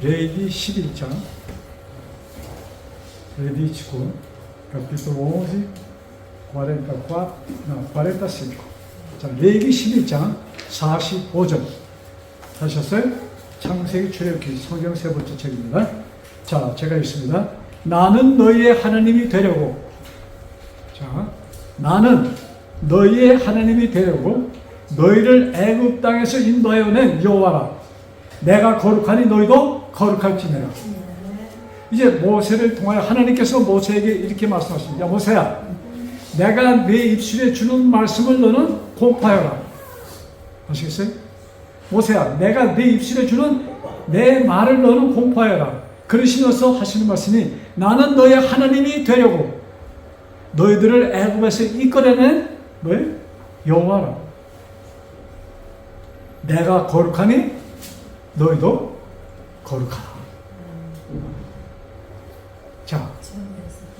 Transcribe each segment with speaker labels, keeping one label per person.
Speaker 1: 레위기 11장 Levítico capítulo 11 44, 45. 자, 레위기 11장 45절 하셨어요? 창세기 출애굽기 성경 세 번째 책입니다. 자, 제가 읽습니다. 나는 너희의 하나님이 되려고, 자, 나는 너희의 하나님이 되려고 너희를 애굽 땅에서 인도하여 낸 여호와라. 내가 거룩하니 너희도 거룩할지니라. 이제 모세를 통하여 하나님께서 모세에게 이렇게 말씀하십니다. 야, 모세야, 내가 네 입술에 주는 말씀을 너는 공포하여라. 아시겠어요? 모세야, 내가 네 입술에 주는 내 말을 너는 공포하여라. 그러시면서 하시는 말씀이, 나는 너의 하나님이 되려고 너희들을 애굽에서 이끌어낸 뭐예요? 여호와라. 내가 거룩하니 너희도 거룩하라. 자,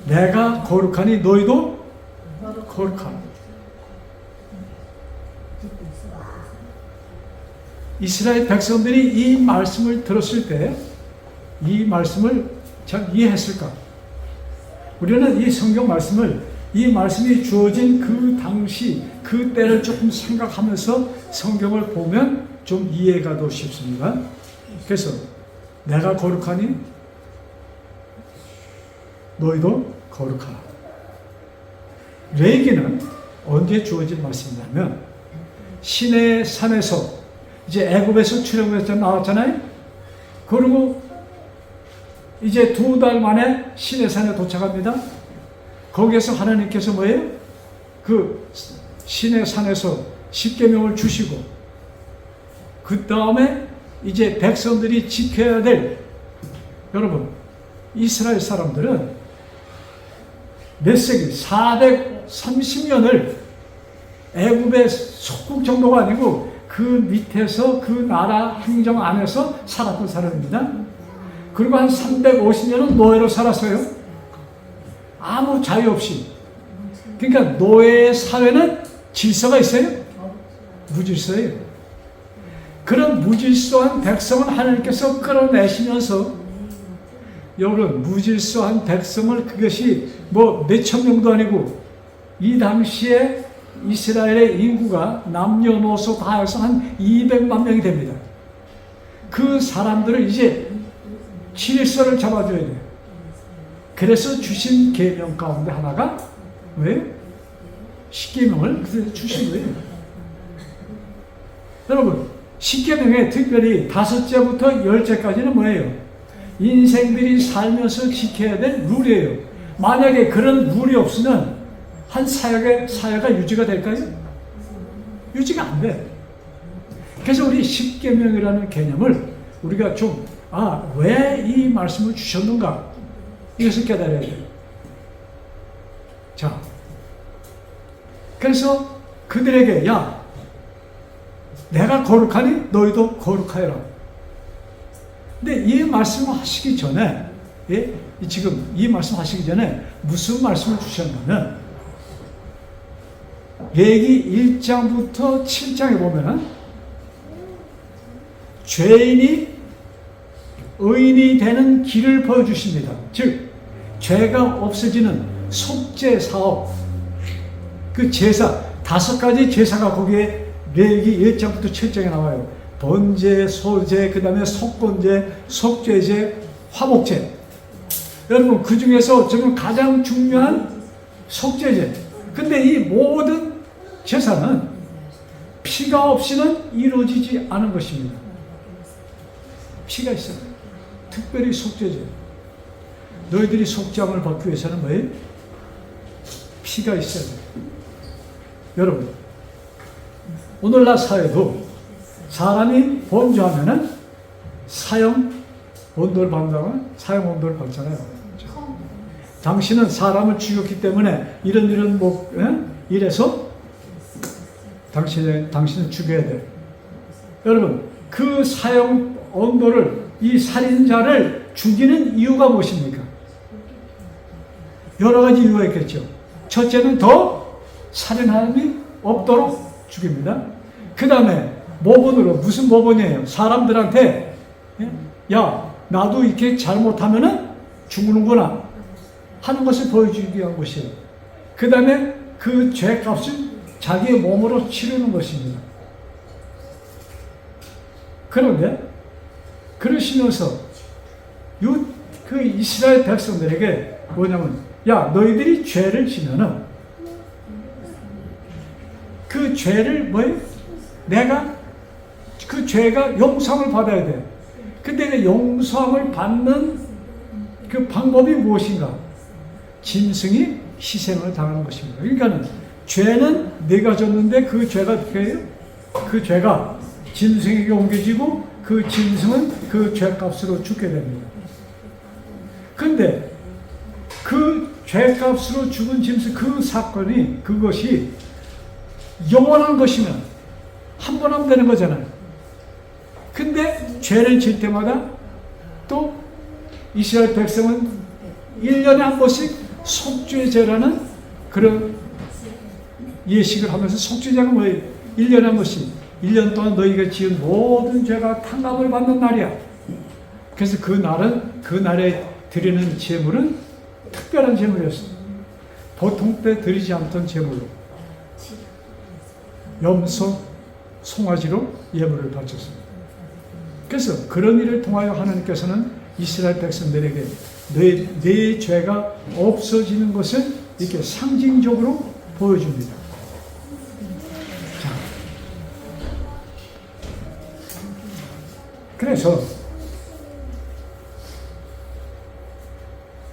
Speaker 1: 내가 거룩하니 너희도 거룩하라. 이스라엘 백성들이 이 말씀을 들었을 때 이 말씀을 잘 이해했을까? 우리는 이 성경 말씀을, 이 말씀이 주어진 그 당시 그 때를 조금 생각하면서 성경을 보면 좀 이해가 더 쉽습니다. 그래서 내가 거룩하니 너희도 거룩하라. 레위기는 언제 주어진 말씀이냐면 시내 산에서 이제 애굽에서 출애굽해서 나왔잖아요. 그리고 이제 2달 만에 시내 산에 도착합니다. 거기에서 하나님께서 뭐예요? 그 시내 산에서 십계명을 주시고 그 다음에 이제 백성들이 지켜야 될, 여러분 이스라엘 사람들은 몇 세기 430년을 애굽의 속국 정도가 아니고 그 밑에서 그 나라 행정 안에서 살았던 사람입니다. 그리고 한 350년은 노예로 살았어요. 아무 자유 없이. 그러니까 노예 사회는 질서가 있어요? 무질서예요. 그런 무질서한 백성을 하나님께서 끌어내시면서, 여러분 무질서한 백성을, 그것이 뭐 몇천 명도 아니고 이 당시에 이스라엘의 인구가 남녀노소 다 해서 한 200만 명이 됩니다. 그 사람들을 이제 질서를 잡아줘야 돼요. 그래서 주신 계명 가운데 하나가 왜? 십계명을 주신 거예요. 여러분 십계명에 특별히 5제부터 10제까지는 뭐예요? 인생들이 살면서 지켜야 될 룰이에요. 만약에 그런 룰이 없으면 한 사회가 유지가 될까요? 유지가 안 돼. 그래서 우리 십계명이라는 개념을 우리가 좀, 왜 이 말씀을 주셨는가? 이것을 깨달아야 돼요. 자, 그래서 그들에게, 야, 내가 거룩하니 너희도 거룩하여라. 근데 이 말씀을 하시기 전에, 예? 지금 이 말씀 하시기 전에 무슨 말씀을 주셨냐면, 레위기 1장부터 7장에 보면 죄인이 의인이 되는 길을 보여주십니다. 즉 죄가 없어지는 속죄 사업, 그 제사 5가지 제사가 거기에 레위기 1장부터 7장에 나와요. 번제, 소제, 그 다음에 속건제, 속죄제, 화목제. 여러분 그 중에서 지금 가장 중요한 속죄제. 근데 이 모든 제사는 피가 없이는 이루어지지 않은 것입니다. 피가 있어요. 특별히 속죄제. 너희들이 속죄함을 받기 위해서는 뭐예요? 피가 있어야 돼요. 여러분, 오늘날 사회도 사람이 범죄하면은 사형 온도를 받는다면 사형 온도를 받잖아요. 당신은 사람을 죽였기 때문에 이런 이래서 당신은 죽여야 돼. 여러분, 그 사형 온도를, 이 살인자를 죽이는 이유가 무엇입니까? 여러 가지 이유가 있겠죠. 첫째는 더 살인함이 없도록 죽입니다. 그 다음에 모본으로, 무슨 모본이에요? 사람들한테, 야, 나도 이렇게 잘못하면은 죽는구나 하는 것을 보여주기 위한 것이에요. 그 다음에 그 죄값을 자기의 몸으로 치르는 것입니다. 그런데 그러시면서 그 이스라엘 백성들에게 뭐냐면, 야, 너희들이 죄를 지면은 그 죄를 내가 그 죄가 용서를 받아야 돼. 근데 그 용서를 받는 그 방법이 무엇인가? 짐승이 희생을 당하는 것입니다. 그러니까는 죄는 내가 졌는데 그 죄가 어떻게 해요? 그 죄가 짐승에게 옮겨지고 그 짐승은 그 죄값으로 죽게 됩니다. 근데 그 죄값으로 죽은 짐승, 그 사건이, 그것이 영원한 것이면 한 번 하면 되는 거잖아요. 근데 죄를 질 때마다 또 이스라엘 백성은 1년에 한 번씩 속죄제라는 그런 예식을 하면서, 속죄제가 뭐예요? 1년에 한 번씩, 1년 동안 너희가 지은 모든 죄가 탕감을 받는 날이야. 그래서 그 날은, 그 날에 드리는 제물은 특별한 제물이었어요. 보통 때 드리지 않던 제물로, 염소, 송아지로 예물을 바쳤습니다. 그래서 그런 일을 통하여 하나님께서는 이스라엘 백성들에게 내 죄가 없어지는 것을 이렇게 상징적으로 보여줍니다. 자, 그래서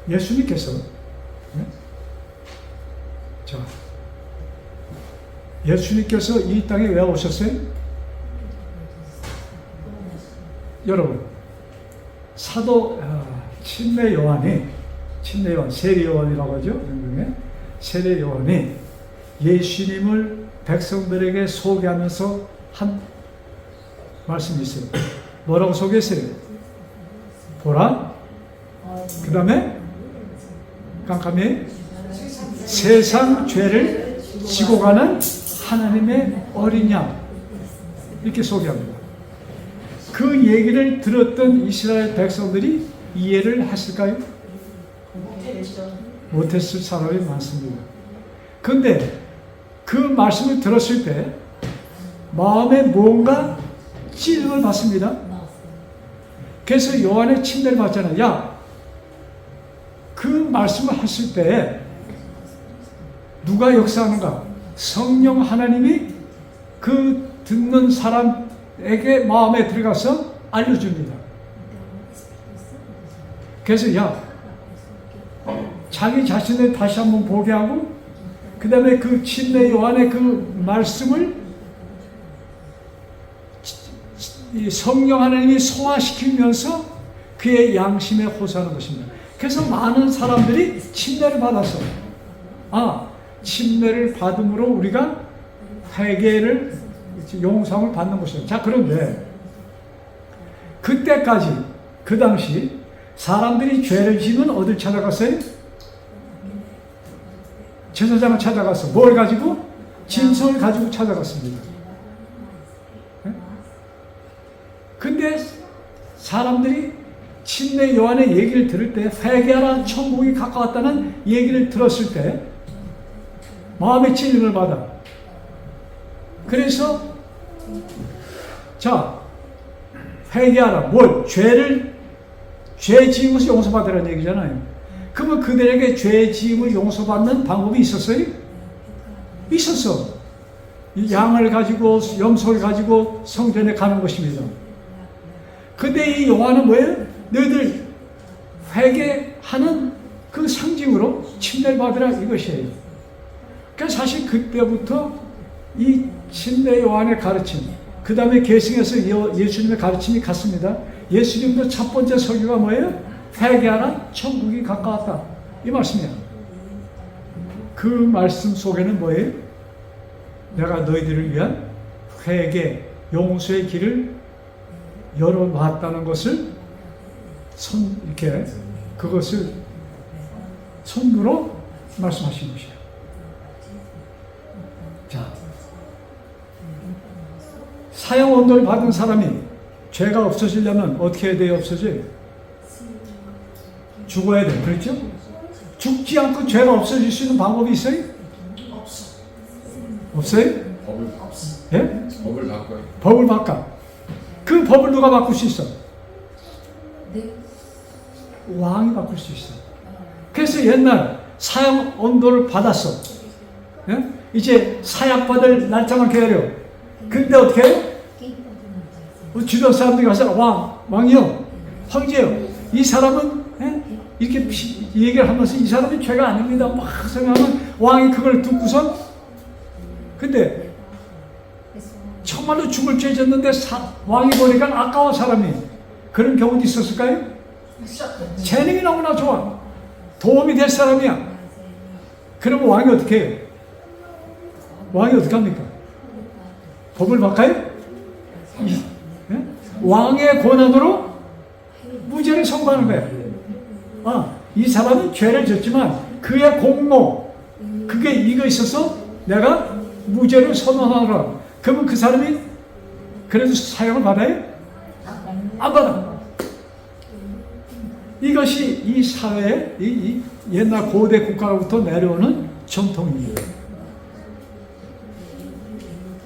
Speaker 1: 예수님께서, 예수님께서 이 땅에 왜 오셨어요? 여러분, 사도 침례 요한이, 세례 요한이라고 하죠. 영국에 세례 요한이 예수님을 백성들에게 소개하면서 한 말씀이 있어요. 뭐라고 소개했어요? 보라, 그 다음에 깜깜이 세상 죄를 지고 가는 하나님의 어린 양, 이렇게 소개합니다. 그 얘기를 들었던 이스라엘 백성들이 이해를 했을까요? 못했을 사람이 많습니다. 그런데 그 말씀을 들었을 때 마음에 뭔가 찔림을 받습니다. 그래서 요한의 침례를 받잖아요. 야, 그 말씀을 했을 때 누가 역사하는가? 성령 하나님이 그 듣는 사람에게 마음에 들어가서 알려줍니다. 그래서 야, 자기 자신을 다시 한번 보게 하고, 그 다음에 그 침례 요한의 그 말씀을 성령 하나님이 소화시키면서 그의 양심에 호소하는 것입니다. 그래서 많은 사람들이 침례를 받아서, 침례를 받음으로 우리가 회개를, 용서를 받는 것입니다. 자, 그런데 그때까지, 그 당시 사람들이 죄를 지면 어딜 찾아갔어요? 제사장을 찾아가서 뭘 가지고? 짐승을 가지고 찾아갔습니다. 근데 사람들이 침례 요한의 얘기를 들을 때, 회개하라, 천국이 가까웠다는 얘기를 들었을 때 마음의 찔림을 받아. 그래서 자, 회개하라, 뭘? 죄 지은 것을 용서받으라는 얘기잖아요. 그러면 그들에게 죄 지음을 용서받는 방법이 있었어요? 있었어. 이 양을 가지고, 염소를 가지고 성전에 가는 것입니다. 근데 이 요한은 뭐예요? 너희들 회개하는 그 상징으로 침례를 받으라, 이것이에요. 그러니까 사실 그때부터 이 침례 요한의 가르침, 그 다음에 계승해서 예수님의 가르침이 같습니다. 예수님도 첫 번째 설교가 뭐예요? 회개하라, 천국이 가까웠다, 이 말씀이에요. 그 말씀 속에는 뭐예요? 내가 너희들을 위한 회개, 용서의 길을 열어놨다는 것을 이렇게 그것을 선두로 말씀하신 것이에요. 자, 사형 언도를 받은 사람이 죄가 없어지려면 어떻게 해야 돼요? 없어져요? 죽어야 돼. 그렇죠? 죽지 않고 죄가 없어질 수 있는 방법이 있어요? 없어요? 예?
Speaker 2: 법을 바꿔요.
Speaker 1: 법을 바꿔. 그 법을 누가 바꿀 수 있어? 왕이 바꿀 수 있어. 그래서 옛날 사형 언도를 받았어. 예? 이제 사약받을 날짜만 기다려. 근데 어떻게 해요? 주변 사람들이 가서 왕이요, 황제요. 이 사람은 이렇게 얘기를 하면서 이 사람이 죄가 아닙니다. 막 생각하면 왕이 그걸 듣고선 근데 정말로 죽을 죄 졌는데 왕이 보니까 아까워 사람이. 그런 경우도 있었을까요? 재능이 너무나 좋아. 도움이 될 사람이야. 그러면 왕이 어떻게 해요? 왕이 어떻게 합니까? 법을 바꿔요? 왕의 권한으로 무죄를 선고하는 거야. 이 사람은 죄를 졌지만 그의 공로, 그게 이거 있어서 내가 무죄를 선언하노라. 그러면 그 사람이 그래도 사형을 받아요? 안 받아. 이것이 이 사회의 이 옛날 고대 국가로부터 내려오는 전통입니다.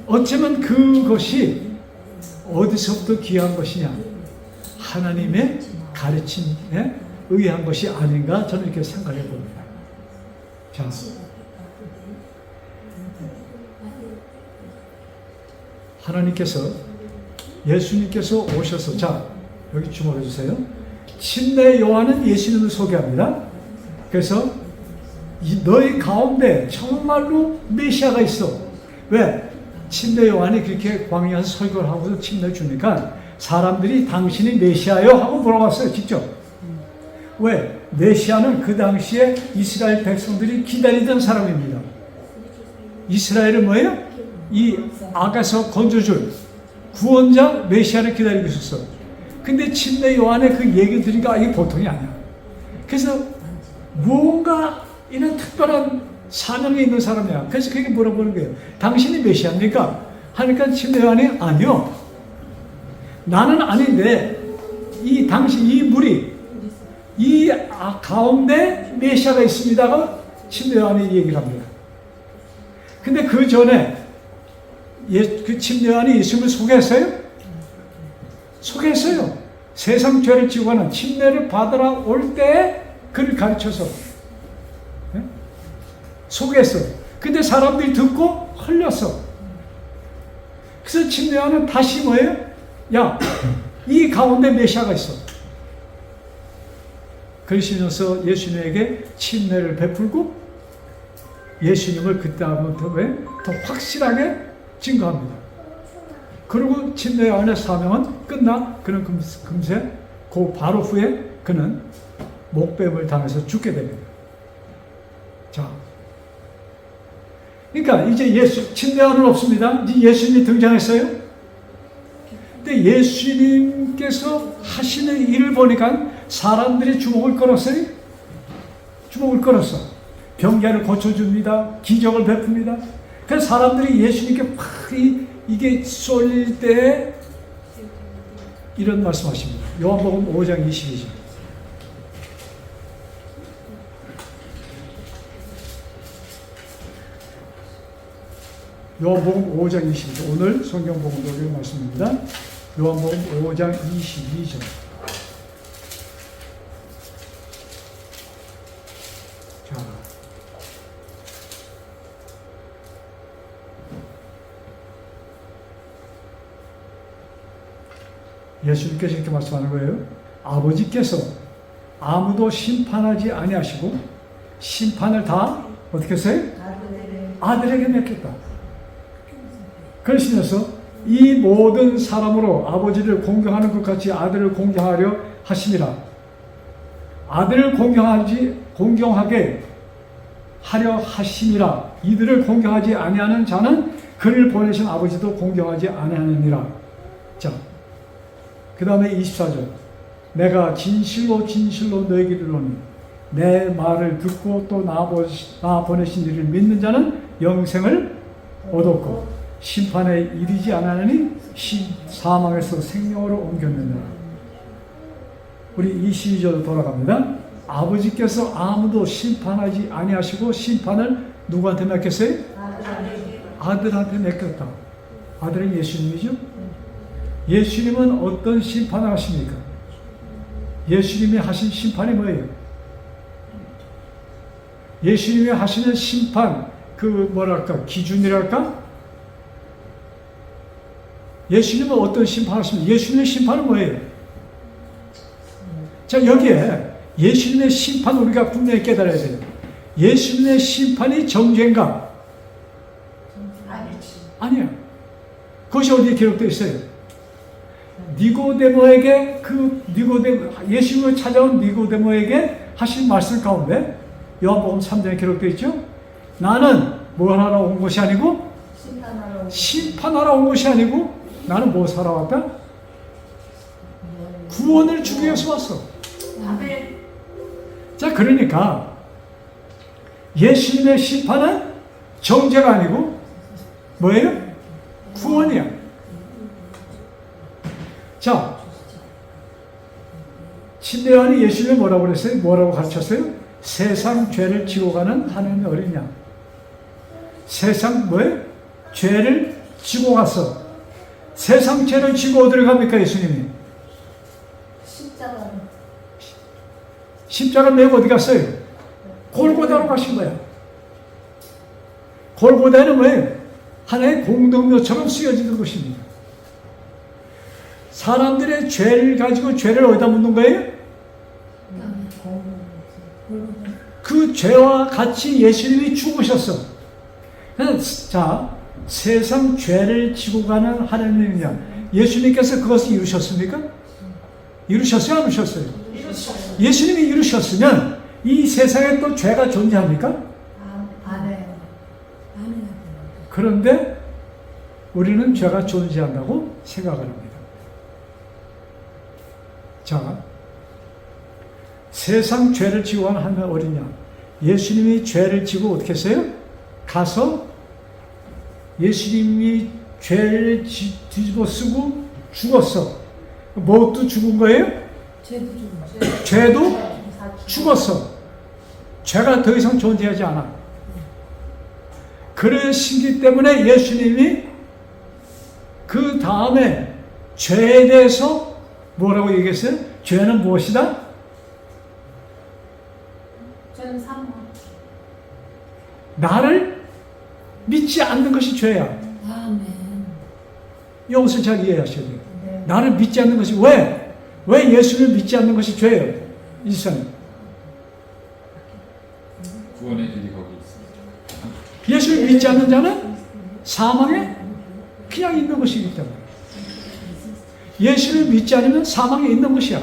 Speaker 1: 어쩌면 그것이 어디서부터 귀한 것이냐? 하나님의 가르침에 의한 것이 아닌가 저는 이렇게 생각해 봅니다. 자, 하나님께서 예수님께서 오셔서 자 여기 주목해 주세요. 침례 요한은 예수님을 소개합니다. 그래서 너희 가운데 정말로 메시아가 있어. 왜? 침례 요한이 그렇게 광야에서 설교를 하고서 침례를 주니까 사람들이 당신이 메시아요? 하고 물어봤어요. 직접. 왜? 메시아는 그 당시에 이스라엘 백성들이 기다리던 사람입니다. 이스라엘은 뭐예요? 이 악에서 건져줄 구원자 메시아를 기다리고 있었어. 근데 침례 요한의 그 얘기 들으니까 이게 보통이 아니야. 그래서 무언가 이런 특별한 사명이 있는 사람이야. 그래서 그게 물어보는 거예요. 당신이 메시아입니까? 하니까 침례 요한이 아니요. 나는 아닌데 이 당신 이 무리 이 가운데 메시아가 있습니다가 침례 요한이 얘기를 합니다. 근데 그 전에 그 침례 요한이 예수님을 소개했어요? 소개했어요. 세상 죄를 지고 가는 침례를 받으러 올 때 그를 가르쳐서 소개했어요. 근데 사람들이 듣고 흘렸어. 그래서 침례 요한은 다시 뭐예요? 야, 이 가운데 메시아가 있어. 그러시면서 예수님에게 침례를 베풀고 예수님을 그때부터 더 확실하게 증거합니다. 그리고 침례 요한의 사명은 끝나 그는 금세 그 바로 후에 그는 목뱀을 당해서 죽게 됩니다. 자, 그러니까 이제 침례 요한은 없습니다. 이제 예수님이 등장했어요. 근데 예수님께서 하시는 일을 보니까 사람들이 주목을 끌었어요. 주목을 끌었어. 병자를 고쳐줍니다. 기적을 베풉니다. 그래서 사람들이 예수님께 막 이게 쏠릴 때 이런 말씀하십니다. 요한복음 5장 22절. 요한복음 5장 22절. 오늘 성경 복음독의 말씀입니다. 요한복음 5장 22절. 자, 예수님께서 이렇게 말씀하는 거예요. 아버지께서 아무도 심판하지 아니하시고 심판을 다 어떻게 했어요? 아들에게 맡겼다. 그러시면서 이 모든 사람으로 아버지를 공경하는 것 같이 아들을 공경하려 하심이라. 아들을 공경하게 하려 하심이라. 이들을 공경하지 아니하는 자는 그를 보내신 아버지도 공경하지 아니하느니라. 자, 그 다음에 24절. 내가 진실로 진실로 너에게 이르노니 내 말을 듣고 또 나 보내신 이를 믿는 자는 영생을 얻었고 심판에 이르지 않으니 사망에서 생명으로 옮겼느니라. 우리 22절 돌아갑니다. 아버지께서 아무도 심판하지 아니하시고 심판을 누구한테 맡겼어요? 아들한테 맡겼다. 아들은 예수님이죠. 예수님은 어떤 심판을 하십니까? 예수님이 하신 심판이 뭐예요? 예수님이 하시는 심판, 그 뭐랄까, 기준이랄까? 예수님은 어떤 심판을 하십니까? 예수님의 심판은 뭐예요? 자, 여기에 예수님의 심판 우리가 분명히 깨달아야 돼요. 예수님의 심판이 정죄인가? 아니야. 그것이 어디에 기록되어 있어요? 니고데모에게 예수님을 찾아온 니고데모에게 하신 말씀 가운데 요한복음 3장에 기록되어 있죠? 나는 뭘 하러 온 것이 아니고 심판하러 온 것이 아니고 나는 뭐 사러 왔다? 구원을 주기 위해서 왔어.
Speaker 2: 아멘.
Speaker 1: 자, 그러니까 예수님의 심판은 정죄가 아니고 뭐예요? 구원이야. 자, 침례요한이 예수님을 뭐라고 그랬어요? 뭐라고 가르쳤어요? 세상 죄를 지고 가는 하나님의 어린 양. 세상 뭐예요? 죄를 지고 갔어. 세상 죄를 지고 어디를 갑니까, 예수님이? 십자가를 메고 어디 갔어요? 골고다로 가신 거야. 골고다는 뭐예요? 하나의 공동묘처럼 쓰여지는 것입니다. 사람들의 죄를 가지고 죄를 어디다 묻는 거예요? 그 죄와 같이 예수님이 죽으셨어. 자, 세상 죄를 지고 가는 하나님의 양. 예수님께서 그것을 이루셨습니까? 이루셨어요? 안 이루셨어요? 예수님이 이루셨으면 이 세상에 또 죄가 존재합니까? 그런데 우리는 죄가 존재한다고 생각을 합니다. 자, 세상 죄를 지고 가는 하나님의 어린 양. 예수님이 죄를 지고 어떻게 했어요? 가서 예수님이 죄를 뒤집어 쓰고 죽었어. 뭐도 죽은 거예요? 죄도 죽었어. 죄가 더 이상 존재하지 않아. 그러시기 때문에 예수님이 그 다음에 죄에 대해서 뭐라고 얘기했어요? 죄는 무엇이다?
Speaker 2: 죄는 사망.
Speaker 1: 나를 믿지 않는 것이 죄야.
Speaker 2: 아멘.
Speaker 1: 이것을 잘 이해하셔야 돼요. 네. 나를 믿지 않는 것이 왜 예수를 믿지 않는 것이 죄예요? 이 세상에.
Speaker 3: 구원의 길이 거기 있습니다.
Speaker 1: 예수를 믿지 않는 자는 사망에 그냥 있는 것이기 때문에. 예수를 믿지 않으면 사망에 있는 것이야.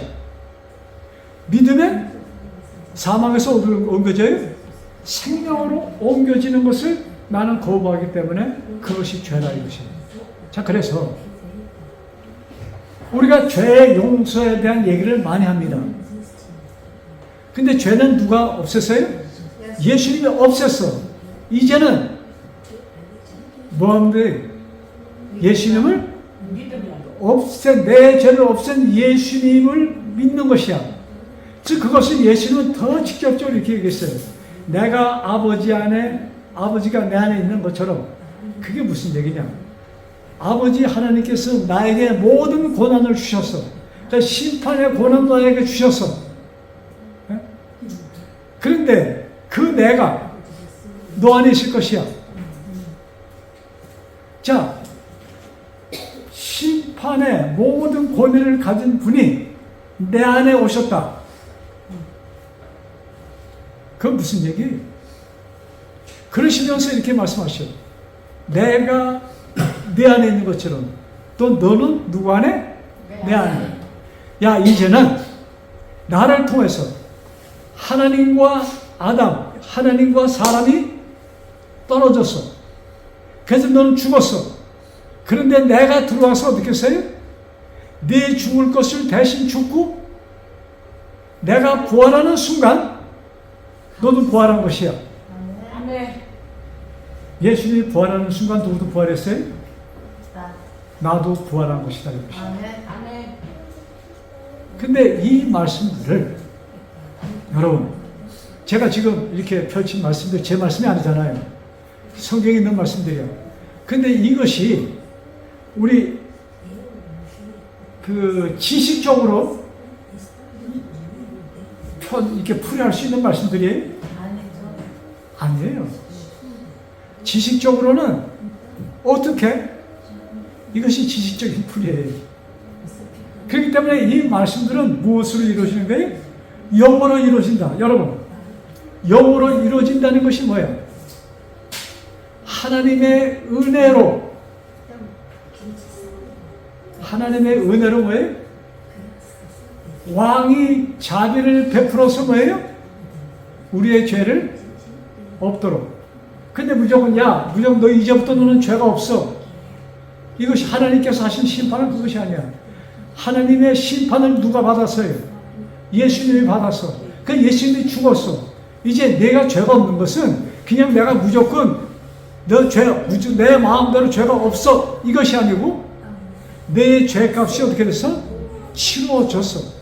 Speaker 1: 믿으면 사망에서 옮겨져요? 생명으로 옮겨지는 것을 나는 거부하기 때문에 그것이 죄다 이것입니다. 자, 그래서 우리가 죄의 용서에 대한 얘기를 많이 합니다. 근데 죄는 누가 없앴어요? 예수님이 없앴어. 이제는 뭐 하면 돼? 예수님을 내 죄를 없앤 예수님을 믿는 것이야. 즉 그것을 예수님은 더 직접적으로 이렇게 얘기했어요. 내가 아버지가 내 안에 있는 것처럼. 그게 무슨 얘기냐? 아버지 하나님께서 나에게 모든 고난을 주셨어. 그러니까 심판의 고난도 나에게 주셨어. 그런데 그 내가 너 안에 있을 것이야. 자, 심판의 모든 권위를 가진 분이 내 안에 오셨다. 그건 무슨 얘기예요? 그러시면서 이렇게 말씀하셔요. 내가 내 안에 있는 것처럼 또 너는 누구 안에? 내 안에. 야, 이제는 나를 통해서 하나님과 하나님과 사람이 떨어졌어. 그래서 너는 죽었어. 그런데 내가 들어와서 어떻게 했어요? 네 죽을 것을 대신 죽고 내가 부활하는 순간 너도 부활한 것이야.
Speaker 2: 아멘.
Speaker 1: 예수님이 부활하는 순간 누구도 부활했어요? 나도 부활한 것이다.
Speaker 2: 아멘. 아멘.
Speaker 1: 근데 이 말씀들을 여러분, 제가 지금 이렇게 펼친 말씀들 제 말씀이 아니잖아요. 성경에 있는 말씀들이야. 근데 이것이 우리 그 지식적으로 이렇게 풀이할 수 있는 말씀들이 아니에요. 지식적으로는 어떻게? 이것이 지식적인 풀이에요. 그렇기 때문에 이 말씀들은 무엇으로 이루어지는 거예요? 영으로 이루어진다. 여러분, 영으로 이루어진다는 것이 뭐예요? 하나님의 은혜로. 하나님의 은혜로 뭐예요? 왕이 자비를 베풀어서 뭐예요? 우리의 죄를 없도록. 근데 무조건 무조건 너 이제부터 너는 죄가 없어. 이것이 하나님께서 하신 심판은 그것이 아니야. 하나님의 심판을 누가 받았어요? 예수님이 받았어. 그 예수님이 죽었어. 이제 내가 죄가 없는 것은 그냥 내가 무조건 내 마음대로 죄가 없어. 이것이 아니고 내 죄값이 어떻게 됐어? 치루어졌어.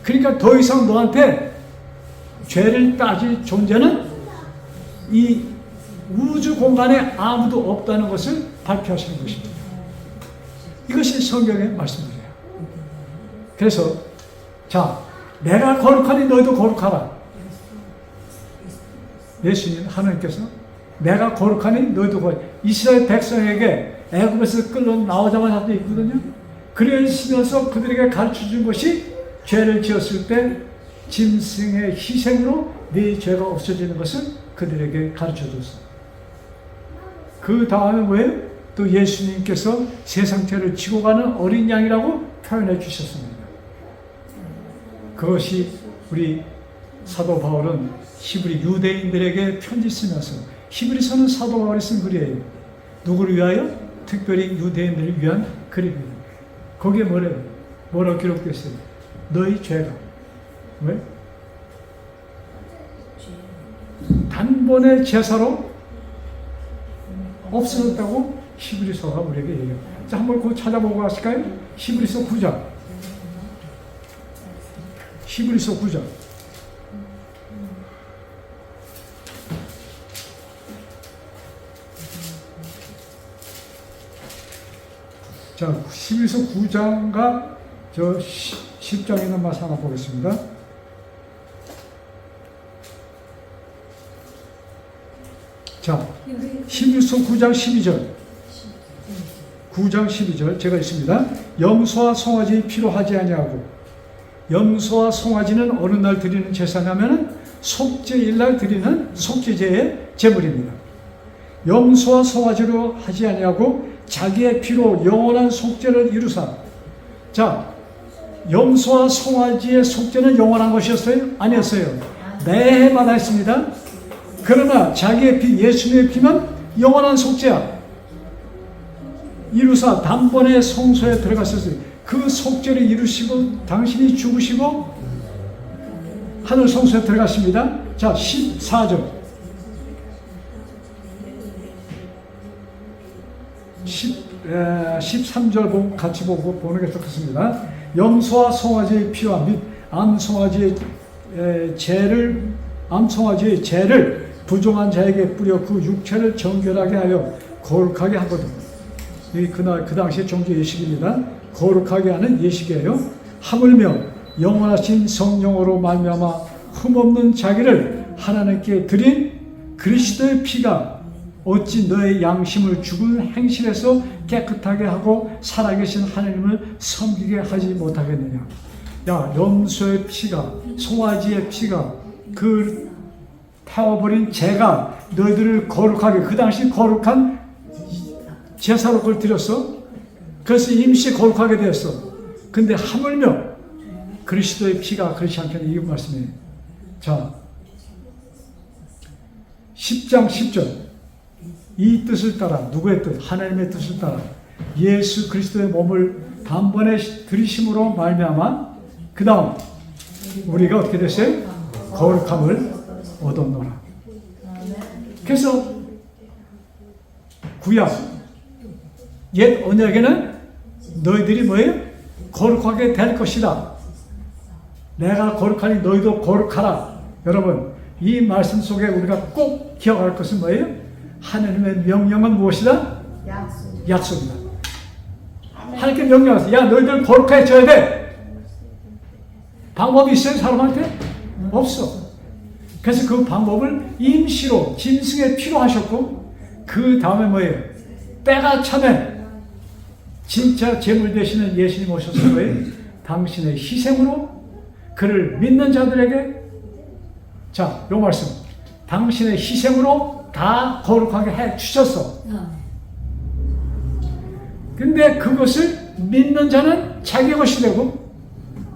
Speaker 1: 그러니까 더 이상 너한테 죄를 따질 존재는 이 우주 공간에 아무도 없다는 것을 발표하시는 것입니다. 이것이 성경의 말씀이에요. 그래서 내가 거룩하니 너희도 거룩하라. 예수님 하나님께서 내가 거룩하니 너희도 거룩하라. 이스라엘 백성에게 애굽에서 끌려 나오자마자 있거든요. 그러시면서 그들에게 가르쳐준 것이 죄를 지었을 때 짐승의 희생으로 네 죄가 없어지는 것을 그들에게 가르쳐줬어. 그 다음에 뭐예요? 또 예수님께서 세상 죄를 지고 가는 어린 양이라고 표현해 주셨습니다. 그것이 우리 사도 바울은 히브리 유대인들에게 편지 쓰면서, 히브리서는 사도 바울이 쓴 글이에요. 누구를 위하여? 특별히 유대인들을 위한 글입니다. 거기에 뭐라고 기록되어 있어요? 너희 죄가 왜? 단번에 제사로 없어졌다고 히브리서가 우리에게 얘기해요. 자, 한번 그거 찾아보고 가실까요? 히브리서 9장. 히브리서 9장. 자, 히브리서 9장과 10장에 있는 말씀 하나 보겠습니다. 자, 히브리서 9장 12절. 9장 12절 제가 있습니다. 염소와 송아지 필요하지 아니하고, 염소와 송아지는 어느 날 드리는 제사냐면은 속죄일날 드리는 속죄제의 제물입니다. 염소와 송아지로 하지 아니하고 자기의 피로 영원한 속죄를 이루사. 자, 염소와 송아지의 속죄는 영원한 것이었어요? 아니었어요. 매해마다 했습니다. 그러나 자기의 피, 예수님의 피는 영원한 속죄야. 이루사 단번에 성소에 들어갔었어요. 그 속죄를 이루시고 당신이 죽으시고 하늘 성소에 들어갔습니다. 자, 14절. 13절 같이 보는 게 좋겠습니다. 염소와 송아지의 피와 및 암송아지의 죄를 부정한 자에게 뿌려 그 육체를 정결하게 하여 거룩하게 하거든. 그 당시의 종교 예식입니다. 거룩하게 하는 예식이에요. 하물며 영원하신 성령으로 말미암아 흠없는 자기를 하나님께 드린 그리스도의 피가 어찌 너의 양심을 죽은 행실에서 깨끗하게 하고 살아계신 하나님을 섬기게 하지 못하겠느냐. 야, 염소의 피가, 송아지의 피가, 그 태워버린 죄가 너희들을 거룩하게, 그 당시 거룩한 제사로 그걸 드렸어. 그래서 임시 거룩하게 되었어. 근데 하물며 그리스도의 피가 그렇지 않겠냐, 이 말씀이에요. 자, 10장 10절. 이 뜻을 따라, 누구의 뜻? 하나님의 뜻을 따라 예수 그리스도의 몸을 단번에 들이심으로 말미암아 그 다음 우리가 어떻게 됐어요? 거룩함을 얻었노라. 그래서 구약 옛 언약에는 너희들이 뭐예요? 거룩하게 될 것이다 내가 거룩하니 너희도 거룩하라. 여러분, 이 말씀 속에 우리가 꼭 기억할 것은 뭐예요? 하나님의 명령은 무엇이다?
Speaker 2: 약속.
Speaker 1: 약속이다. 하나님께 명령하세요. 야, 너희들 거룩해져야 돼. 방법이 있어요, 사람한테? 없어. 그래서 그 방법을 임시로 짐승의 피로 하셨고, 그 다음에 뭐예요? 때가 차면 진짜 제물 되시는 예수님 오셔서 뭐예요? 당신의 희생으로 그를 믿는 자들에게, 자, 요 말씀, 당신의 희생으로 다 거룩하게 해 주셨어. 근데 그것을 믿는 자는 자기 것이 되고,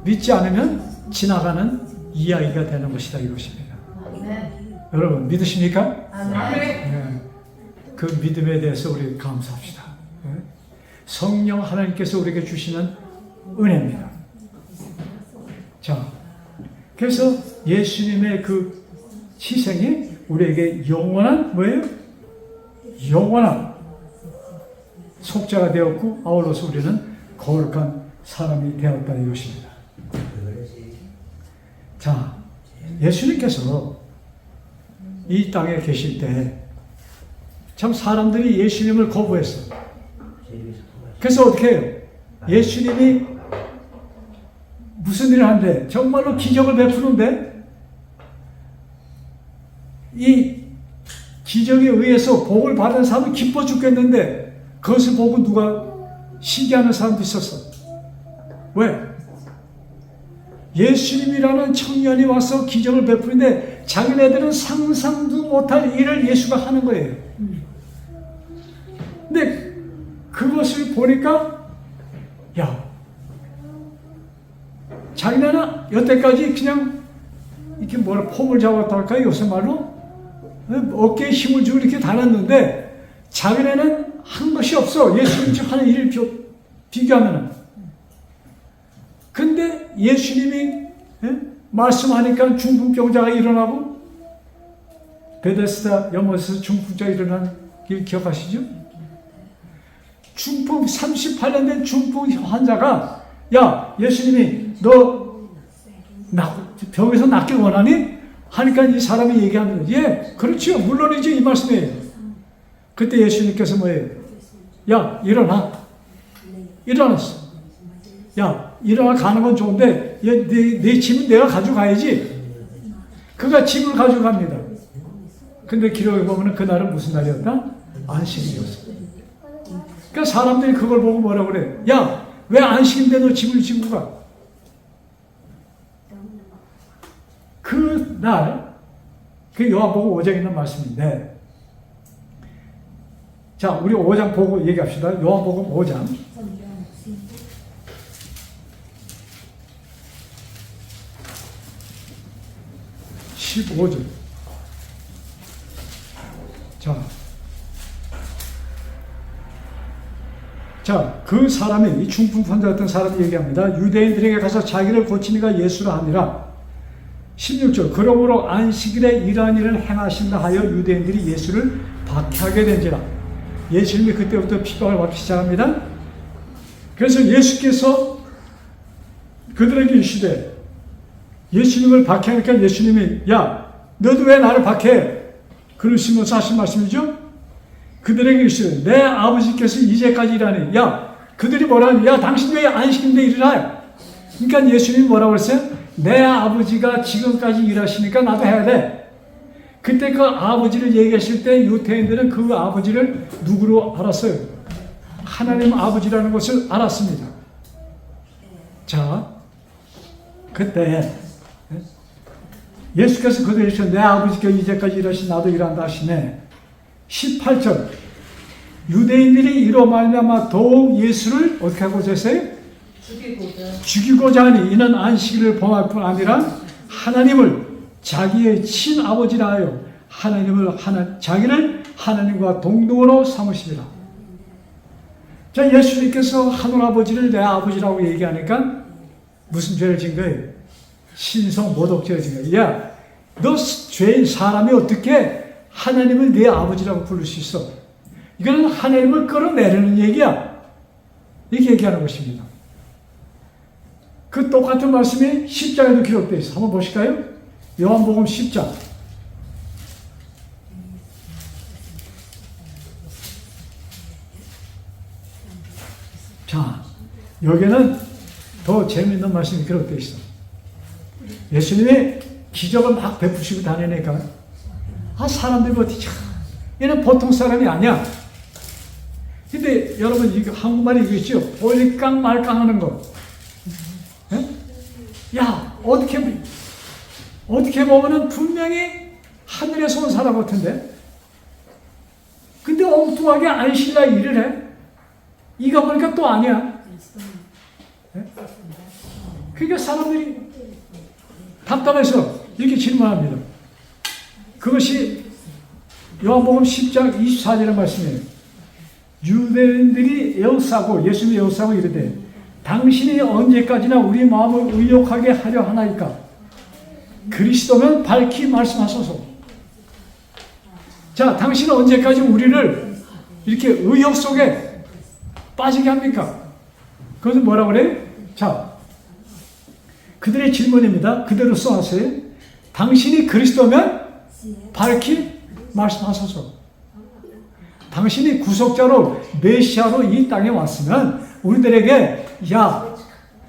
Speaker 1: 믿지 않으면 지나가는 이야기가 되는 것이다, 이것입니다.
Speaker 2: 아멘.
Speaker 1: 여러분 믿으십니까?
Speaker 2: 아멘.
Speaker 1: 네. 그 믿음에 대해서 우리 감사합시다. 네. 성령 하나님께서 우리에게 주시는 은혜입니다. 자, 그래서 예수님의 그 희생이 우리에게 영원한 뭐예요? 영원한 속죄가 되었고, 아울러서 우리는 거룩한 사람이 되었다, 이것입니다. 자, 예수님께서 이 땅에 계실 때 참 사람들이 예수님을 거부했어. 그래서 어떻게 해요? 예수님이 무슨 일을 하는데, 정말로 기적을 베푸는데, 이 기적에 의해서 복을 받은 사람은 기뻐 죽겠는데, 그것을 보고 누가 시기하는 사람도 있었어. 왜? 예수님이라는 청년이 와서 기적을 베푸는데 자기네들은 상상도 못할 일을 예수가 하는 거예요. 근데 그것을 보니까, 야, 자기네는 여태까지 그냥 이렇게 뭐라 폼을 잡았다 할까요? 요새 말로 어깨에 힘을 주고 이렇게 다녔는데, 자기네는 한 것이 없어. 예수님 하는 일을 비교하면은. 근데 예수님이 말씀하니까 중풍병자가 일어나고, 베데스다 연못에서 중풍자가 일어난 일 기억하시죠? 중풍 38년 된 중풍 환자가, 야, 예수님이 너 병에서 낫길 원하니? 하니까 이 사람이 얘기하는 거예요. 예, 그렇지요. 물론이죠. 이 말씀이에요. 그때 예수님께서 뭐예요? 야, 일어나. 일어났어. 야, 일어나 가는 건 좋은데, 내 짐은 내가 가져가야지. 그가 짐을 가져갑니다. 근데 기록에 보면 그날은 무슨 날이었다? 안식일이었어. 그러니까 사람들이 그걸 보고 뭐라고 그래? 야, 왜 안식인데 너 짐을 지고 가? 그 날, 그 요한복음 5장에 있는 말씀인데, 자, 우리 5장 보고 얘기합시다. 요한복음 5장. 15절. 자, 그 사람이, 이 중풍 환자였던 사람이 얘기합니다. 유대인들에게 가서 자기를 고치니가 예수라 하니라. 16절. 그러므로 안식일에 이러한 일을 행하신다 하여 유대인들이 예수를 박해하게 된지라. 예수님이 그때부터 핍박을 받기 시작합니다. 그래서 예수께서 그들에게 이르시되, 예수님을 박해하니까 예수님이, 야, 너도 왜 나를 박해? 그러시면서 하신 말씀이죠. 그들에게 이르시되, 내 아버지께서 이제까지 일하니. 야, 그들이 뭐라 하니? 야, 당신 왜 안식일인데 일을 해? 그러니까 예수님이 뭐라고 했어요? 내 아버지가 지금까지 일하시니까 나도 해야 돼. 그때 그 아버지를 얘기했을 때 유대인들은 그 아버지를 누구로 알았어요? 하나님 아버지라는 것을 알았습니다. 자, 그때 예수께서 그들에게 이르시되, 내 아버지께서 이제까지 일하신 나도 일한다 하시네. 18절. 유대인들이 이로 말미암아 더욱 예수를 어떻게 하고자 했어요? 죽이고자 하니, 이는 안식일을 범할 뿐 아니라 하나님을 자기의 친아버지라 하여 자기를 하나님과 동등으로 삼으시리라. 자, 예수님께서 하늘아버지를 내 아버지라고 얘기하니까 무슨 죄를 진 거예요? 신성 모독죄를 진 거예요. 야, 너 죄인 사람이 어떻게 하나님을 내 아버지라고 부를 수 있어? 이거는 하나님을 끌어내려는 얘기야. 이렇게 얘기하는 것입니다. 그 똑같은 말씀이 10장에도 기록되어 있어요. 한번 보실까요? 요한복음 10장. 자, 여기는 더 재미있는 말씀이 기록되어 있어. 예수님이 기적을 막 베푸시고 다니니까 사람들이 어떻게 얘는 보통 사람이 아니야. 근데 여러분 이거 한국말이 이거죠. 볼깡 말깡 하는 거. 에? 야 어떻게 보면은 분명히 하늘에서 온 사람 같은데 근데 엉뚱하게 안실라 일을 해. 이거 보니까 또 아니야. 에? 그러니까 사람들이 답답해서 이렇게 질문합니다. 그것이 요한복음 10장 24절의 말씀이에요. 유대인들이 에워싸고 예수님이 에워싸고 이르되 당신이 언제까지나 우리 마음을 의욕하게 하려 하나이까? 그리스도면 밝히 말씀하소서. 자, 당신은 언제까지 우리를 이렇게 의욕 속에 빠지게 합니까? 그것은 뭐라고 그래요? 자, 그들의 질문입니다. 그대로 써하세요. 당신이 그리스도면 밝히 말씀하소서. 당신이 구속자로 메시아로 이 땅에 왔으면 우리들에게 야,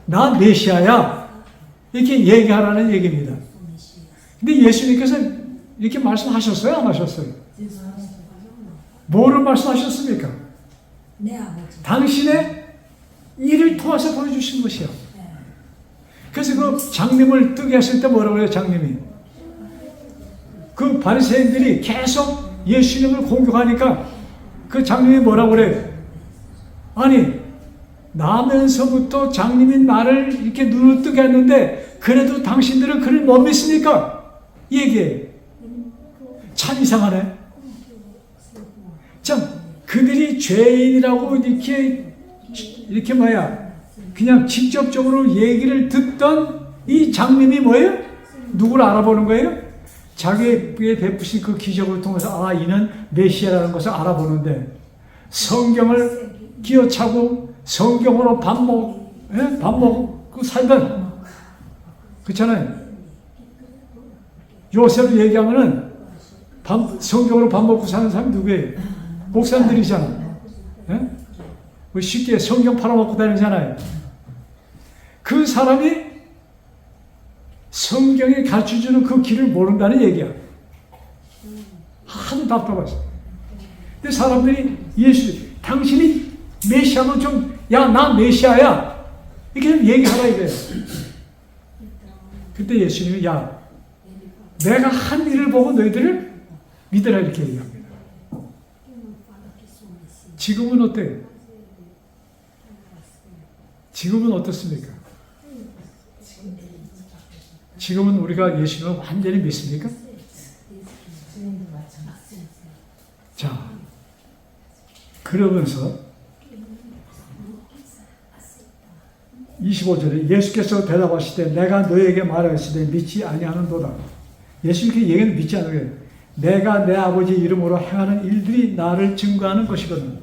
Speaker 1: 나 메시아야 이렇게 얘기하라는 얘기입니다. 근데 예수님께서 이렇게 말씀하셨어요? 안 하셨어요? 뭐를 말씀하셨습니까? 당신의 일을 통해서 보여주신 것이요. 그래서 그 장님을 뜨게 했을 때 뭐라고 해요? 장님이 그 바리새인들이 계속 예수님을 공격하니까 그 장님이 뭐라고 그래요? 아니 나면서부터 장님이 나를 이렇게 눈을 뜨게 했는데 그래도 당신들은 그를 못 믿습니까? 얘기해. 참 이상하네. 참 그들이 죄인이라고 이렇게 뭐야 그냥 직접적으로 얘기를 듣던 이 장님이 뭐예요? 누구를 알아보는 거예요? 자기에게 베푸신 그 기적을 통해서 이는 메시아라는 것을 알아보는데 성경을 끼어차고 성경으로 밥 먹고 살던 그렇잖아요. 요새로 얘기하면은 성경으로 밥 먹고 사는 사람이 누구예요? 목사님들이잖아. 예? 쉽게 성경 팔아먹고 다니잖아요. 그 사람이 성경이 가르쳐주는 그 길을 모른다는 얘기야. 하도 답답했어. 근데 사람들이 당신이 메시아면 나 메시아야. 이렇게 좀 얘기하라 이거예요. 그때 예수님이 내가 한 일을 보고 너희들을 믿으라 이렇게 얘기합니다. 지금은 어때요? 지금은 어떻습니까? 지금은 우리가 예수님을 완전히 믿습니까? 자, 그러면서 25절에 예수께서 대답하시되 내가 너에게 말하시되 믿지 아니하는도다. 예수님께 얘기는 믿지 않는 거예요. 내가 내 아버지 이름으로 행하는 일들이 나를 증거하는 것이거든.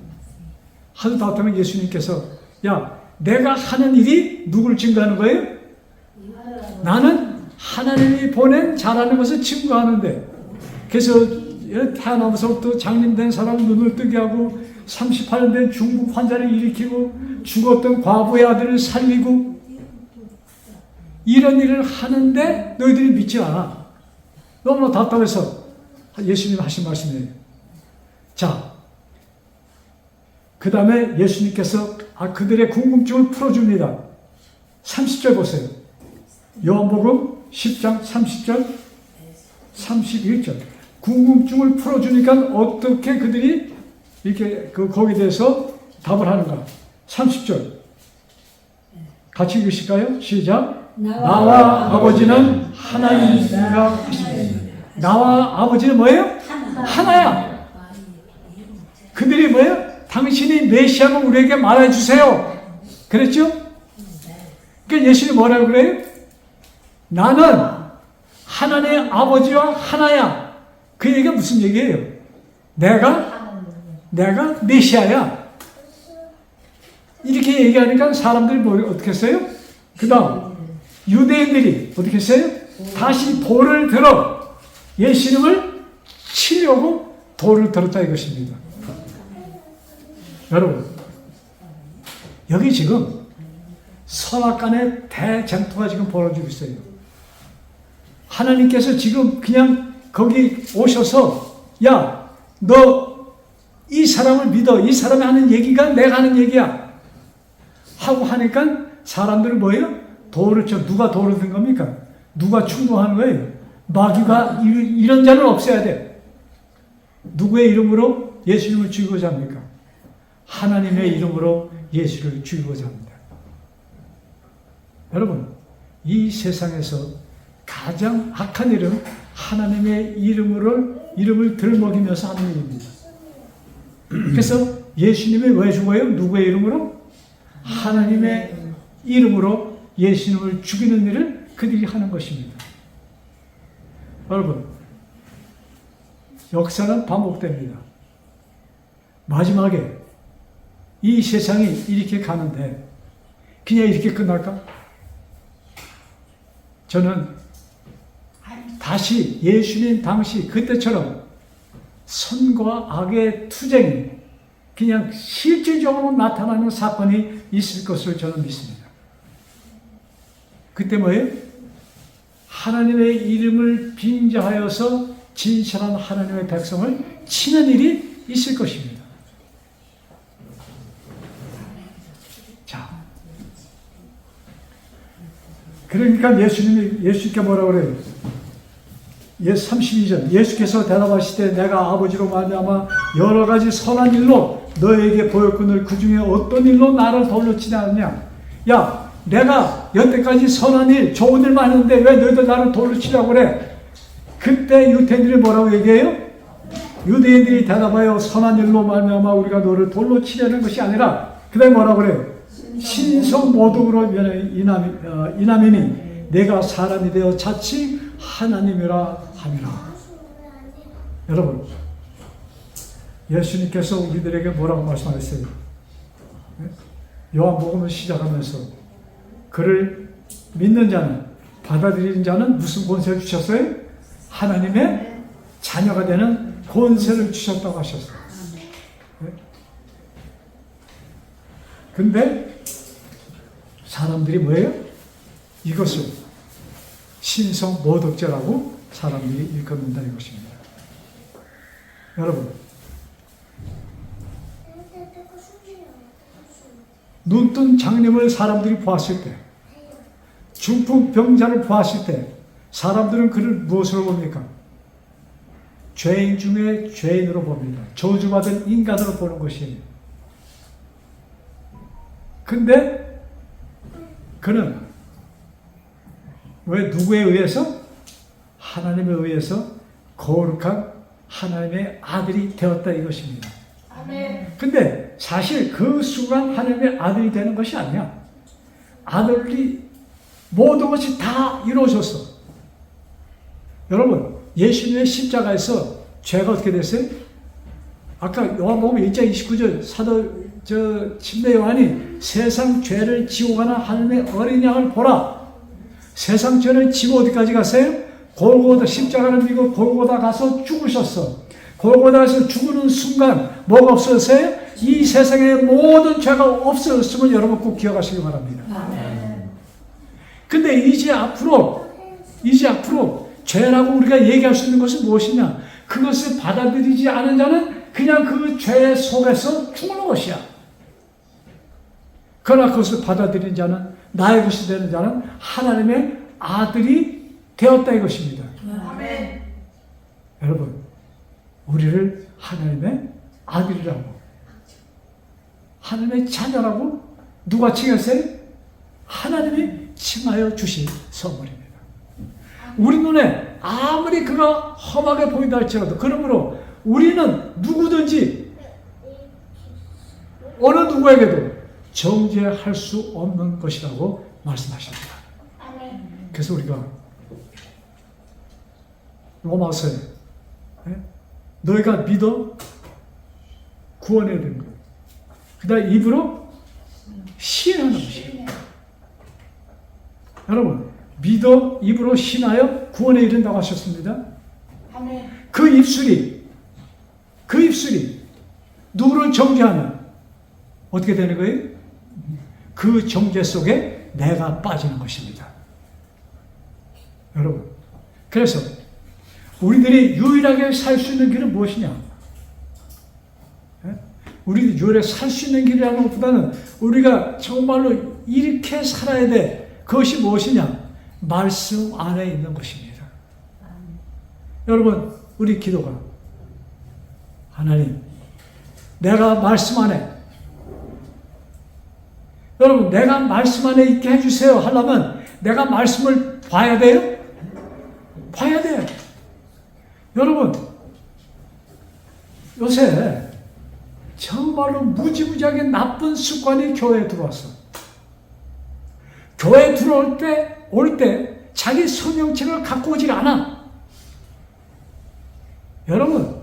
Speaker 1: 하도 답답하면 예수님께서 내가 하는 일이 누굴 증거하는 거예요? 나는 하나님이 보낸 자라는 것을 증거하는데 그래서 태어나면서부터 장님된 사람 눈을 뜨게 하고 38년 된 중풍 환자를 일으키고 죽었던 과부의 아들을 살리고 이런 일을 하는데 너희들이 믿지 않아. 너무나 답답해서 예수님 하신 말씀이에요. 자, 그 다음에 예수님께서 그들의 궁금증을 풀어줍니다. 30절 보세요. 요한복음 10장 30절 31절 궁금증을 풀어주니까 어떻게 그들이 이렇게 거기에 대해서 답을 하는가. 30절 같이 읽으실까요? 시작. 나와 아버지는 하나님이라 하십니다. 나와 아버지는 뭐예요? 하나야. 그들이 뭐예요? 당신이 메시아면 우리에게 말해주세요. 그랬죠? 그러니까 예수님이 뭐라고 그래요? 나는 하나님의 아버지와 하나야. 그 얘기가 무슨 얘기예요? 내가 메시아야. 이렇게 얘기하니까 사람들이 어떻게 했어요? 그 다음 유대인들이 어떻게 했어요? 다시 돌을 들어 예수 이름을 치려고 돌을 들었다 이것입니다. 여러분, 여기 지금 선악간의 대쟁투가 지금 벌어지고 있어요. 하나님께서 지금 그냥 거기 오셔서 야, 너 이 사람을 믿어. 이 사람이 하는 얘기가 내가 하는 얘기야. 하고 하니까 사람들은 뭐예요? 돌을 쳐. 누가 돌을 든 겁니까? 누가 충동하는 거예요? 마귀가 이런 자는 없애야 돼. 누구의 이름으로 예수님을 죽이고자 합니까? 하나님의 이름으로 예수를 죽이고자 합니다. 여러분, 이 세상에서 가장 악한 일은 하나님의 이름을 들먹이면서 하는 일입니다. 그래서 예수님이 왜 죽어요? 누구의 이름으로? 하나님의 이름으로 예수님을 죽이는 일을 그들이 하는 것입니다. 여러분, 역사는 반복됩니다. 마지막에 이 세상이 이렇게 가는데 그냥 이렇게 끝날까? 저는 다시 예수님 당시 그때처럼 선과 악의 투쟁이 그냥 실질적으로 나타나는 사건이 있을 것을 저는 믿습니다. 그때 뭐예요? 하나님의 이름을 빙자하여서 진실한 하나님의 백성을 치는 일이 있을 것입니다. 자, 그러니까 예수님께 뭐라고 그래요? 32절 예수께서 대답하실 때 내가 아버지로 말미암아 여러 가지 선한 일로 너에게 보였거늘 그 중에 어떤 일로 나를 돌로 치지 않느냐. 야, 내가 여태까지 선한 일 좋은 일만 했는데 왜 너희들 나를 돌로 치려고 그래? 그때 유대인들이 뭐라고 얘기해요? 유대인들이 대답하여 선한 일로 말미암아 우리가 너를 돌로 치려는 것이 아니라 그 다음에 뭐라고 그래요? 신성 모독으로 인하미니 내가 사람이 되어 자칭 하나님이라 함이라. 여러분, 예수님께서 우리들에게 뭐라고 말씀하셨어요? 요한복음을 시작하면서 그를 믿는 자는, 받아들이는 자는 무슨 권세를 주셨어요? 하나님의 자녀가 되는 권세를 주셨다고 하셨어요. 근데 사람들이 뭐예요? 이것을 신성 모독죄라고 사람들이 일컫는다 이것입니다. 여러분, 눈뜬 장님을 사람들이 보았을 때, 중풍 병자를 보았을 때 사람들은 그를 무엇으로 봅니까? 죄인 중에 죄인으로 봅니다. 저주받은 인간으로 보는 것이에요. 근데 그는 왜 누구에 의해서? 하나님에 의해서 거룩한 하나님의 아들이 되었다 이것입니다.
Speaker 2: 아멘.
Speaker 1: 근데 사실 그 순간 하나님의 아들이 되는 것이 아니야. 아들이 모든 것이 다 이루어졌어. 여러분, 예수님의 십자가에서 죄가 어떻게 됐어요? 아까 요한복음 1장 29절 사도 침례 요한이 세상 죄를 지고 가는 하나님의 어린 양을 보라. 세상 죄를 지고 어디까지 갔어요? 골고다, 십자가를 미고 골고다 가서 죽으셨어. 골고다 가서 죽는 순간 뭐가 없어졌어요? 이 세상의 모든 죄가 없어졌음을 여러분 꼭 기억하시기 바랍니다.
Speaker 2: 아멘.
Speaker 1: 근데 이제 앞으로 죄라고 우리가 얘기할 수 있는 것은 무엇이냐? 그것을 받아들이지 않은 자는 그냥 그 죄 속에서 죽는 것이야. 그러나 그것을 받아들인 자는, 나의 것이 되는 자는 하나님의 아들이 되었다 이것입니다.
Speaker 2: 아멘.
Speaker 1: 여러분, 우리를 하나님의 아들이라고, 하나님의 자녀라고 누가 칭했어요? 하나님이 칭하여 주신 선물입니다. 우리 눈에 아무리 그가 험하게 보인다 할지라도, 그러므로 우리는 누구든지 어느 누구에게도 정죄할 수 없는 것이라고 말씀하십니다.
Speaker 2: 아멘.
Speaker 1: 그래서 우리가 로마서에 너희가 믿어 구원해야 되는 거예요. 그 다음에 입으로 시인하는 것이에요. 여러분, 믿어 입으로 신하여 구원에 이른다고 하셨습니다.
Speaker 2: 아멘.
Speaker 1: 그 입술이 누구를 정죄하면 어떻게 되는 거예요? 그 정죄 속에 내가 빠지는 것입니다. 여러분, 그래서 우리들이 유일하게 살 수 있는 길은 무엇이냐? 우리들이 유일하게 살 수 있는 길이라는 것보다는 우리가 정말로 이렇게 살아야 돼. 그것이 무엇이냐? 말씀 안에 있는 것입니다. 여러분, 우리 기도가 하나님, 내가 말씀 안에, 여러분, 내가 말씀 안에 있게 해주세요 하려면 내가 말씀을 봐야 돼요? 봐야 돼요. 여러분, 요새 정말로 무지무지하게 나쁜 습관이 교회에 들어왔어. 교회에 들어올 때 자기 성경책을 갖고 오질 않아. 여러분,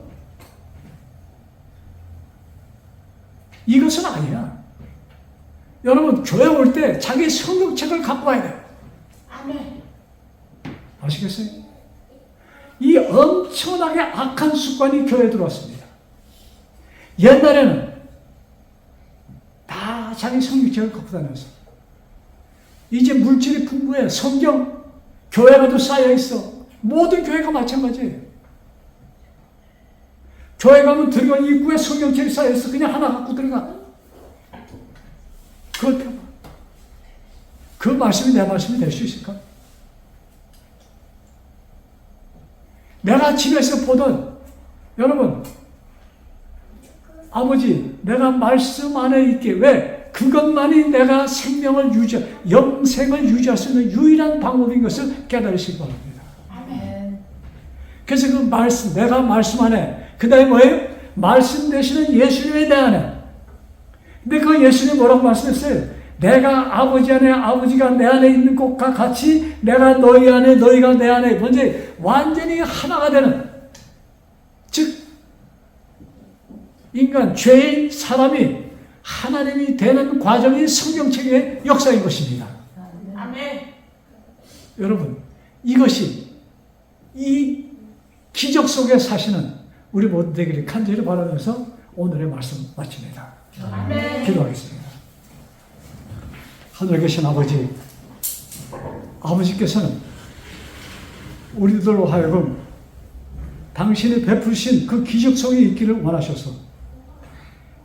Speaker 1: 이것은 아니야. 여러분, 교회 올 때 자기 성경책을 갖고 와야 돼요.
Speaker 2: 아멘.
Speaker 1: 아시겠어요? 이 엄청나게 악한 습관이 교회에 들어왔습니다. 옛날에는 다 자기 성경책을 갖고 다녔어. 이제 물질이 풍부해. 성경, 교회 가도 쌓여 있어. 모든 교회가 마찬가지예요. 교회 가면 들어가 입구에 성경책이 쌓여 있어. 그냥 하나 갖고 들어가. 그걸 펴봐. 그 말씀이 내 말씀이 될 수 있을까? 내가 집에서 보던, 여러분, 아버지, 내가 말씀 안에 있게, 왜? 그것만이 내가 생명을 영생을 유지할 수 있는 유일한 방법인 것을 깨달으시기 바랍니다.
Speaker 2: 아멘.
Speaker 1: 그래서 그 말씀, 내가 말씀 안에, 그 다음에 뭐예요? 말씀 되시는 예수님에 대한. 근데 그 예수님이 뭐라고 말씀했어요? 내가 아버지 안에, 아버지가 내 안에 있는 것과 같이 내가 너희 안에, 너희가 내 안에, 먼저 완전히 하나가 되는, 즉 인간, 죄인, 사람이 하나님이 되는 과정이 성경책의 역사인 것입니다.
Speaker 2: 아멘.
Speaker 1: 여러분, 이것이 이 기적 속에 사시는 우리 모두 되기를 간절히 바라면서 오늘의 말씀 마칩니다.
Speaker 2: 아멘.
Speaker 1: 기도하겠습니다. 하늘에 계신 아버지, 아버지께서는 우리들로 하여금 당신이 베푸신 그 기적 속에 있기를 원하셔서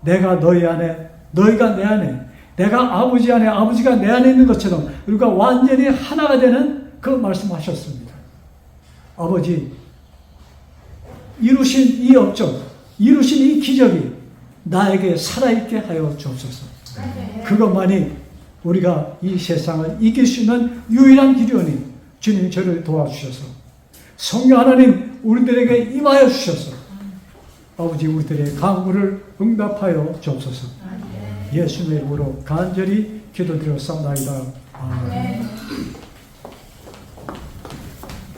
Speaker 1: 내가 너희 안에, 너희가 내 안에, 내가 아버지 안에, 아버지가 내 안에 있는 것처럼 우리가 완전히 하나가 되는 그 말씀하셨습니다. 아버지, 이루신 이 업적, 이루신 이 기적이 나에게 살아있게 하여 주옵소서. 그것만이 우리가 이 세상을 이길 수 있는 유일한 길이오니 주님 저를 도와주셔서 성령 하나님 우리들에게 임하여 주셔서 아버지 우리들의 간구를 응답하여 주옵소서. 예수님의 이름으로 간절히 기도드렸사옵나이다. 아멘.